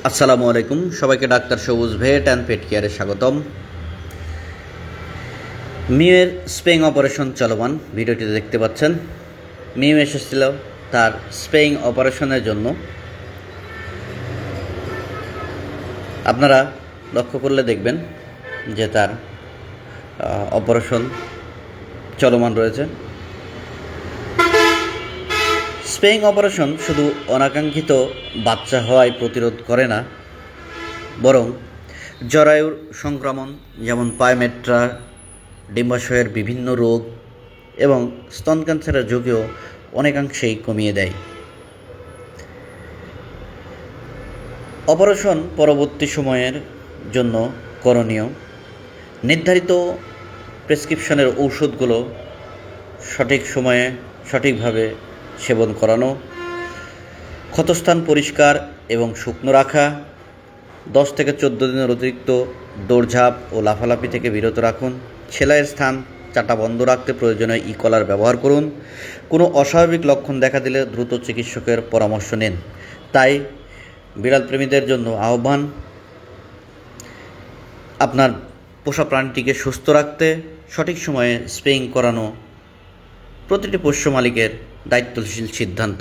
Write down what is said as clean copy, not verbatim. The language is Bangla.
আসসালামু আলাইকুম, সবাইকে ডাক্তার সবুজ ভেট অ্যান্ড পেট কেয়ারে স্বাগতম। মিউয়ের স্পেইং অপারেশন চলমান, ভিডিওটিতে দেখতে পাচ্ছেন। মিউ এসেছিল তার স্পেইং অপারেশনের জন্য। আপনারা লক্ষ্য করলে দেখবেন যে তার অপারেশন চলমান রয়েছে। স্পেইং অপারেশন শুধু অনাকাঙ্ক্ষিত বাচ্চা হওয়ায় প্রতিরোধ করে না, বরং জরায়ুর সংক্রমণ যেমন পায়োমেট্রা, ডিম্বাশয়ের বিভিন্ন রোগ এবং স্তন ক্যান্সারের ঝুঁকিও অনেকাংশেই কমিয়ে দেয়। অপারেশন পরবর্তী সময়ের জন্য করণীয়: নির্ধারিত প্রেসক্রিপশনের ঔষধগুলো সঠিক সময়ে সঠিকভাবে সেবন করানো, ক্ষতস্থান পরিষ্কার এবং শুকনো রাখা, 10 থেকে 14 দিনের অতিরিক্ত দৌড়ঝাঁপ ও লাফালাফি থেকে বিরত রাখুন, সেলাইয়ের স্থান চাটা বন্ধ রাখতে প্রয়োজনীয় ই-কলার ব্যবহার করুন। কোনো অস্বাভাবিক লক্ষণ দেখা দিলে দ্রুত চিকিৎসকের পরামর্শ নিন। তাই বিড়াল প্রেমীদের জন্য আহ্বান, আপনার পোষা প্রাণীটিকে সুস্থ রাখতে সঠিক সময়ে স্পেইং করানো প্রতিটি পোষ্য মালিকের দায়িত্বশীল সিদ্ধান্ত।